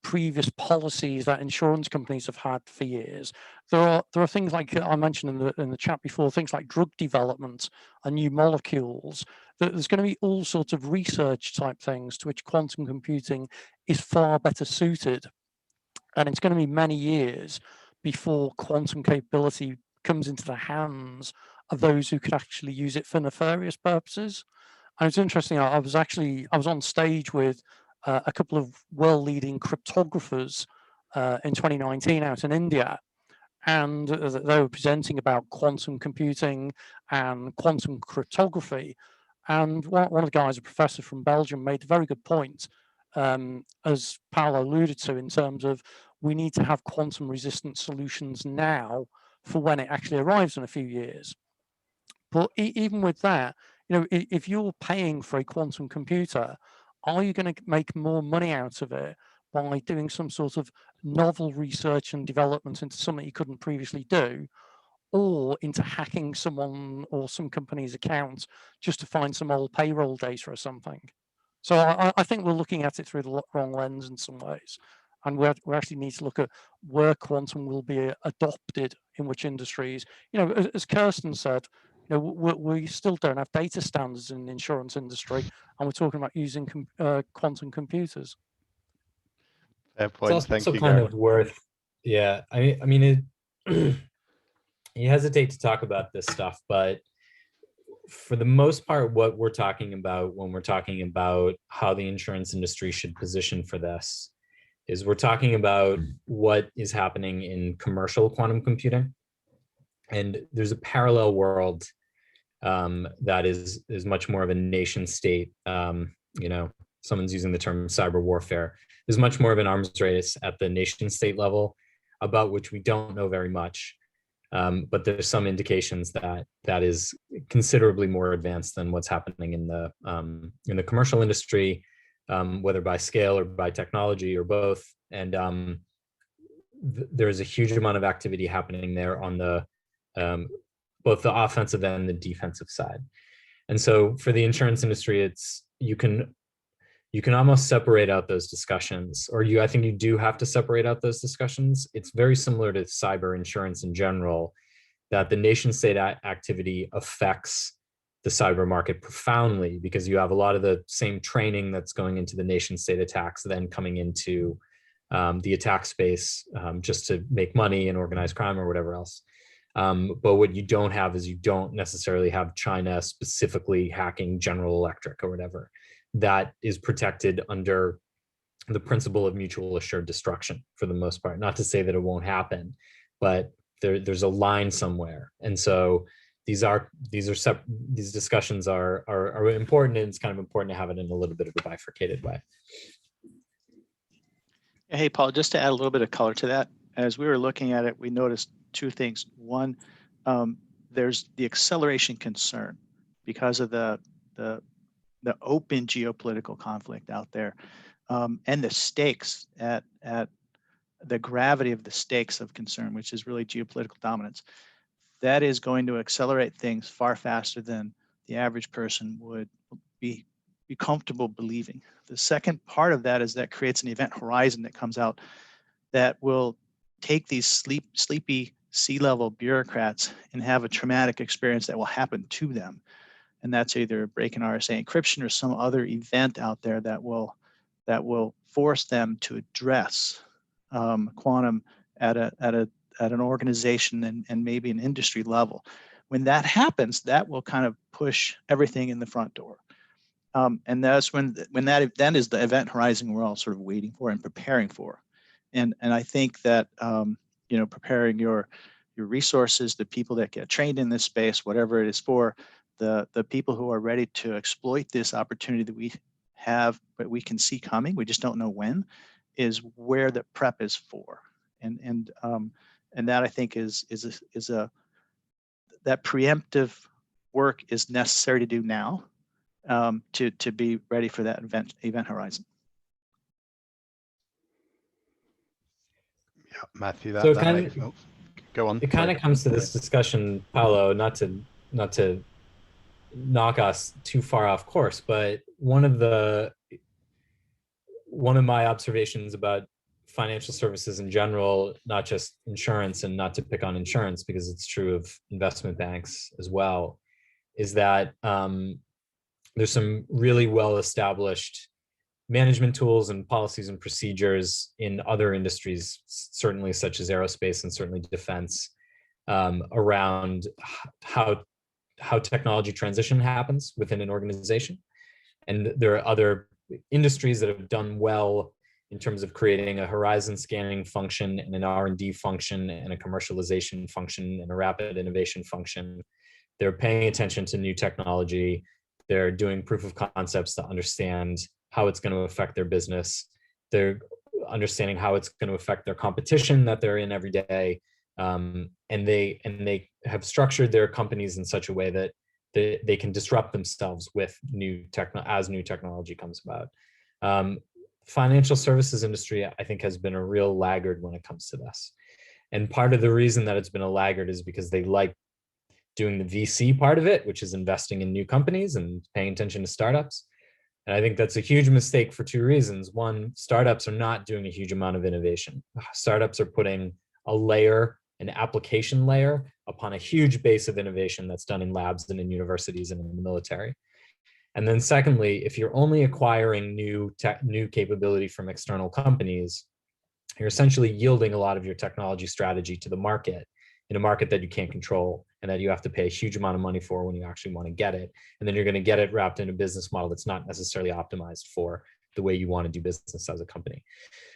previous policies that insurance companies have had for years. There are things like I mentioned in the chat before, things like drug development and new molecules. There's going to be all sorts of research type things to which quantum computing is far better suited. And it's going to be many years before quantum capability comes into the hands of those who could actually use it for nefarious purposes. And it's interesting, I was on stage with a couple of world-leading cryptographers in 2019 out in India, and they were presenting about quantum computing and quantum cryptography. And one of the guys, a professor from Belgium, made a very good point, as Paolo alluded to, in terms of we need to have quantum-resistant solutions now for when it actually arrives in a few years. But even with that, if you're paying for a quantum computer, are you going to make more money out of it by doing some sort of novel research and development into something you couldn't previously do, or into hacking someone or some company's account just to find some old payroll data or something? So I think we're looking at it through the wrong lens in some ways. And we actually need to look at where quantum will be adopted in which industries. As Kirsten said, we still don't have data standards in the insurance industry, and we're talking about using quantum computers. Fair point. It's Thank also you, kind Gary. of worth, yeah. I mean, you hesitate to talk about this stuff, but for the most part, what we're talking about when we're talking about how the insurance industry should position for this is we're talking about what is happening in commercial quantum computing. And there's a parallel world that is much more of a nation state. Someone's using the term cyber warfare. There's much more of an arms race at the nation state level, about which we don't know very much. But there's some indications that is considerably more advanced than what's happening in the commercial industry, whether by scale or by technology or both. And there's a huge amount of activity happening there on the both the offensive and the defensive side. And so for the insurance industry, it's you can almost separate out those discussions, or I think you do have to separate out those discussions. It's very similar to cyber insurance in general, that the nation state activity affects the cyber market profoundly, because you have a lot of the same training that's going into the nation state attacks then coming into the attack space just to make money and organize crime or whatever else. But what you don't have is you don't necessarily have China specifically hacking General Electric or whatever. That is protected under the principle of mutual assured destruction for the most part. Not to say that it won't happen, but there's a line somewhere. And so these discussions are important, and it's kind of important to have it in a little bit of a bifurcated way. Hey, Paul, just to add a little bit of color to that, as we were looking at it, we noticed two things. One, there's the acceleration concern because of the open geopolitical conflict out there, and the stakes at the gravity of the stakes of concern, which is really geopolitical dominance. That is going to accelerate things far faster than the average person would be comfortable believing. The second part of that is that creates an event horizon that comes out that will take these sleepy C-level bureaucrats and have a traumatic experience that will happen to them. And that's either breaking RSA encryption or some other event out there that will force them to address quantum at an organization and maybe an industry level. When that happens, that will kind of push everything in the front door. And that's when that then is the event horizon we're all sort of waiting for and preparing for. And I think that preparing your resources, the people that get trained in this space, whatever it is for, the people who are ready to exploit this opportunity that we have, but we can see coming, we just don't know when, is where the prep is for. And that I think is that preemptive work is necessary to do now to be ready for that event horizon. Yeah, Matthew, So go on. It kind of comes to this discussion, Paolo, not to knock us too far off course, but one of my observations about financial services in general, not just insurance, and not to pick on insurance because it's true of investment banks as well, is that there's some really well-established management tools and policies and procedures in other industries, certainly such as aerospace and certainly defense, around how technology transition happens within an organization. And there are other industries that have done well in terms of creating a horizon scanning function and an R&D function and a commercialization function and a rapid innovation function. They're paying attention to new technology. They're doing proof of concepts to understand how it's going to affect their business. They're understanding how it's going to affect their competition that they're in every day. And they have structured their companies in such a way that they can disrupt themselves with new technology comes about. Financial services industry, I think, has been a real laggard when it comes to this. And part of the reason that it's been a laggard is because they like doing the VC part of it, which is investing in new companies and paying attention to startups. And I think that's a huge mistake for two reasons. One, startups are not doing a huge amount of innovation. Startups are putting an application layer upon a huge base of innovation that's done in labs and in universities and in the military. And then secondly, if you're only acquiring new capability from external companies, you're essentially yielding a lot of your technology strategy to the market in a market that you can't control and that you have to pay a huge amount of money for when you actually want to get it. And then you're going to get it wrapped in a business model that's not necessarily optimized for the way you want to do business as a company.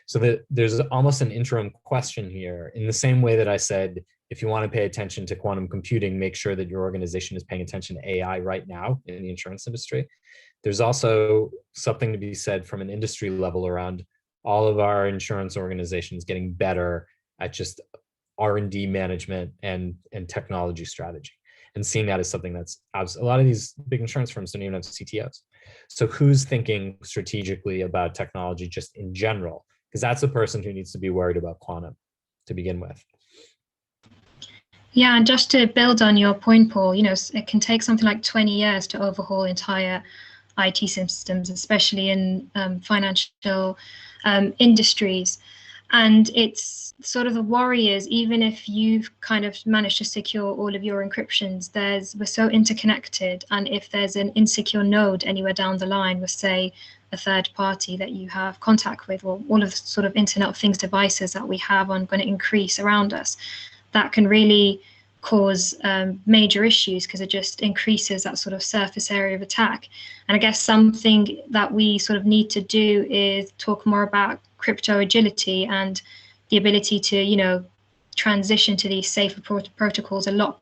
So there's almost an interim question here. In the same way that I said, if you want to pay attention to quantum computing, make sure that your organization is paying attention to AI right now in the insurance industry. There's also something to be said from an industry level around all of our insurance organizations getting better at just R&D management and technology strategy, and seeing that as something that's a lot of these big insurance firms don't even have CTOs. So who's thinking strategically about technology just in general? Because that's the person who needs to be worried about quantum to begin with. Yeah, and just to build on your point, Paul, it can take something like 20 years to overhaul entire IT systems, especially in financial industries. And it's sort of the worry is, even if you've kind of managed to secure all of your encryptions, we're so interconnected. And if there's an insecure node anywhere down the line with, say, a third party that you have contact with, or all of the sort of Internet of Things devices that we have are going to increase around us, that can really cause major issues, because it just increases that sort of surface area of attack. And I guess something that we sort of need to do is talk more about crypto agility and the ability to, you know, transition to these safer protocols a lot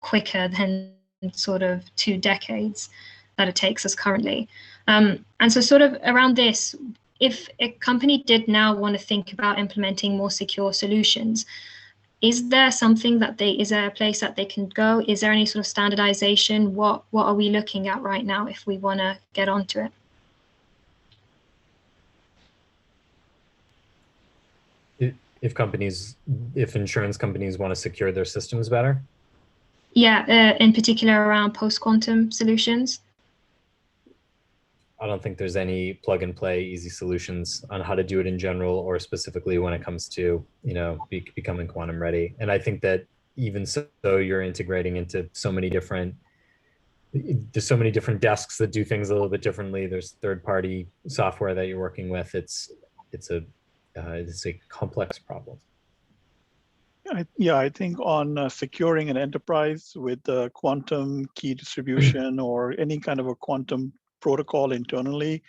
quicker than sort of 2 decades that it takes us currently. And so sort of around this, if a company did now want to think about implementing more secure solutions, is there something that is there a place that they can go? Is there any sort of standardization? What are we looking at right now if we want to get onto it? If insurance companies want to secure their systems better? Yeah, in particular around post-quantum solutions. I don't think there's any plug and play easy solutions on how to do it in general, or specifically when it comes to, you know, becoming quantum ready. And I think that even so, you're integrating into so many different, there's so many different desks that do things a little bit differently. There's third-party software that you're working with. It's a complex problem. Yeah, I think on securing an enterprise with quantum key distribution or any kind of a quantum protocol internally,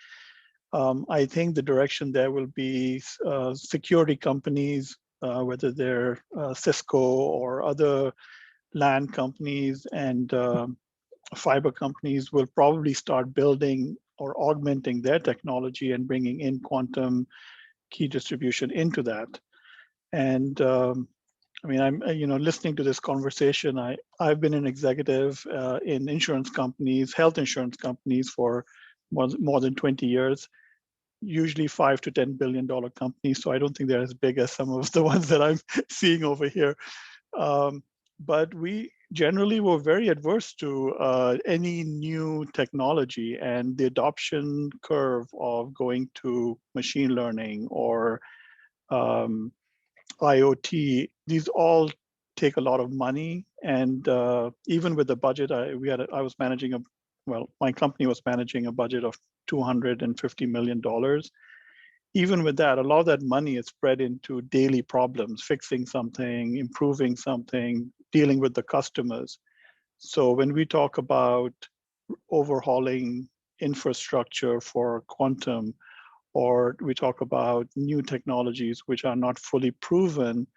I think the direction there will be security companies, whether they're Cisco or other LAN companies and fiber companies, will probably start building or augmenting their technology and bringing in quantum key distribution into that. And I mean, I'm listening to this conversation. I've been an executive in insurance companies, health insurance companies for more than 20 years, usually $5 to $10 billion companies. So I don't think they're as big as some of the ones that I'm seeing over here. But we generally were very adverse to any new technology, and the adoption curve of going to machine learning or IoT, these all take a lot of money. And even with the budget, my company was managing a budget of $250 million. Even with that, a lot of that money is spread into daily problems, fixing something, improving something, dealing with the customers. So when we talk about overhauling infrastructure for quantum, or we talk about new technologies which are not fully proven,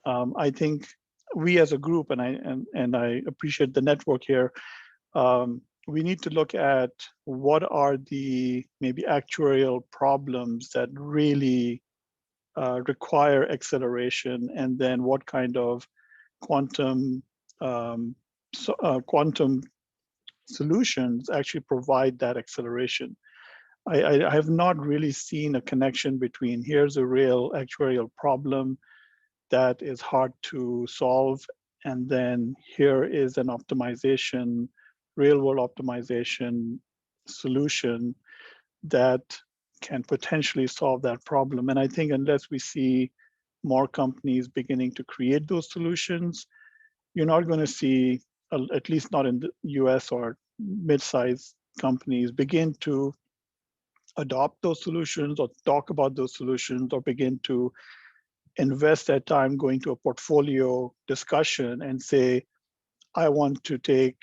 I think we as a group, and I appreciate the network here, we need to look at what are the maybe actuarial problems that really require acceleration, and then what kind of quantum solutions actually provide that acceleration. I have not really seen a connection between here's a real actuarial problem that is hard to solve, and then here is an optimization, real world optimization solution that can potentially solve that problem. And I think unless we see more companies beginning to create those solutions, you're not going to see, at least not in the US or mid-sized companies, begin to adopt those solutions or talk about those solutions or begin to invest their time going to a portfolio discussion and say, I want to take,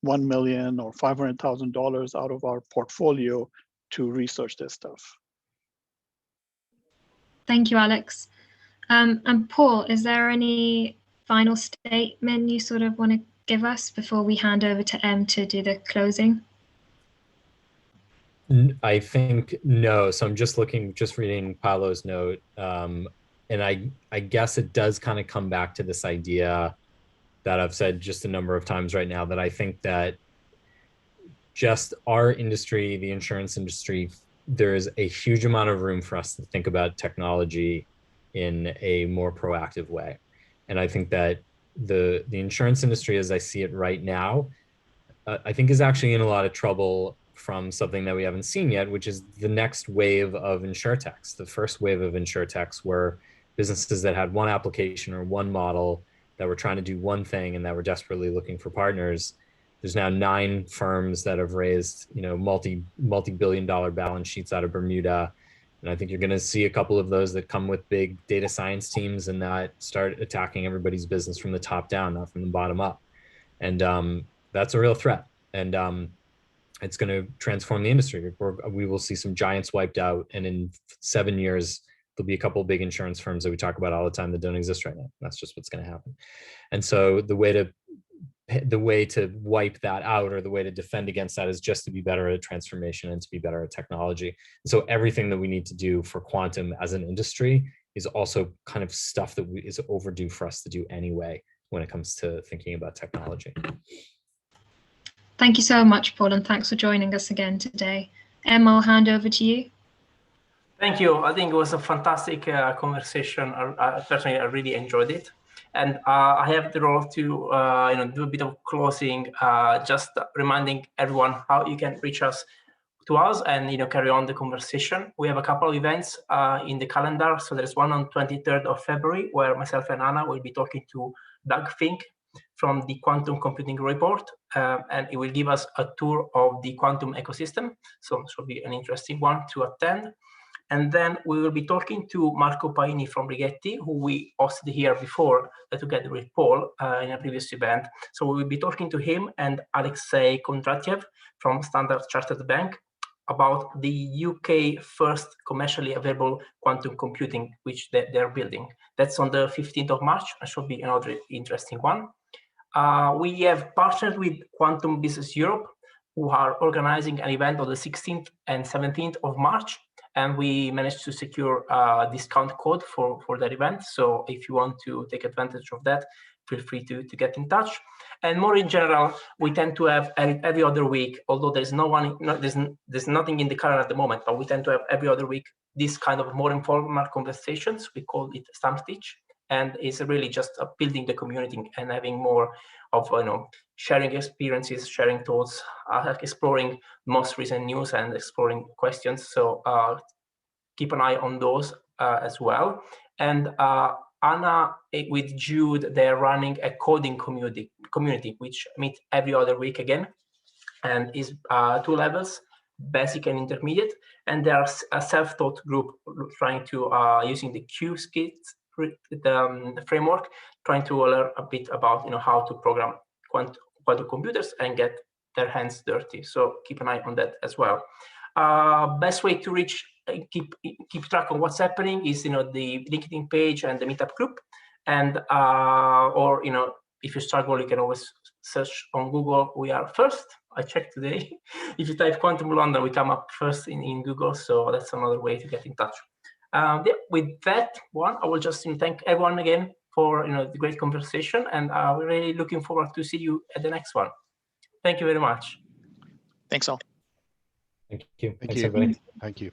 $1 million or $500,000 out of our portfolio to research this stuff. Thank you, Alex. And Paul, is there any final statement you sort of want to give us before we hand over to Em to do the closing? I think no. So I'm just reading Paolo's note. And I guess it does kind of come back to this idea that I've said just a number of times right now, that I think that just our industry, the insurance industry, there is a huge amount of room for us to think about technology in a more proactive way. And I think that the insurance industry, as I see it right now, I think is actually in a lot of trouble from something that we haven't seen yet, which is the next wave of insurtechs. The first wave of insurtechs were businesses that had one application or one model that were trying to do one thing and that were desperately looking for partners. There's now 9 firms that have raised, multi-billion-dollar balance sheets out of Bermuda. And I think you're going to see a couple of those that come with big data science teams and that start attacking everybody's business from the top down, not from the bottom up. And that's a real threat. And it's going to transform the industry. We will see some giants wiped out. And in 7 years, there'll be a couple of big insurance firms that we talk about all the time that don't exist right now. That's just what's going to happen. And so the way to wipe that out, or the way to defend against that, is just to be better at transformation and to be better at technology. And so everything that we need to do for quantum as an industry is also kind of stuff that is overdue for us to do anyway when it comes to thinking about technology. Thank you so much, Paul, and thanks for joining us again today. Emma, I'll hand over to you. Thank you. I think it was a fantastic conversation. Personally, I really enjoyed it. And I have the role to do a bit of closing, just reminding everyone how you can reach us and carry on the conversation. We have a couple of events in the calendar. So there's one on 23rd of February where myself and Anna will be talking to Doug Fink from the Quantum Computing Report, and it will give us a tour of the quantum ecosystem. So this will be an interesting one to attend. And then we will be talking to Marco Paini from Rigetti, who we hosted here before together with Paul in a previous event. So we will be talking to him and Alexei Kondratyev from Standard Chartered Bank about the UK first commercially available quantum computing, which they're building. That's on the 15th of March. That should be another interesting one. We have partnered with Quantum Business Europe, who are organizing an event on the 16th and 17th of March. And we managed to secure a discount code for that event. So if you want to take advantage of that, feel free to get in touch. And more in general, we tend to have every other week, although there's nothing in the calendar at the moment, but we tend to have every other week this kind of more informal conversations. We call it Stamp Stitch. And it's really just building the community and having more of sharing experiences, sharing thoughts, exploring most recent news and exploring questions. So keep an eye on those as well. And Anna with Jude, they're running a coding community which meet every other week again, and is 2 levels, basic and intermediate. And there's a self-taught group trying to using the Q-skits, the framework, trying to learn a bit about how to program quantum computers and get their hands dirty. So keep an eye on that as well. Best way to keep track of what's happening is the LinkedIn page and the meetup group, and or if you struggle, you can always search on Google. We are first. I checked today. If you type Quantum London, we come up first in Google. So that's another way to get in touch. With that one, I will just thank everyone again for the great conversation, and we're really looking forward to see you at the next one. Thank you very much. Thanks all. Thank you. Thanks, everybody. Thank you.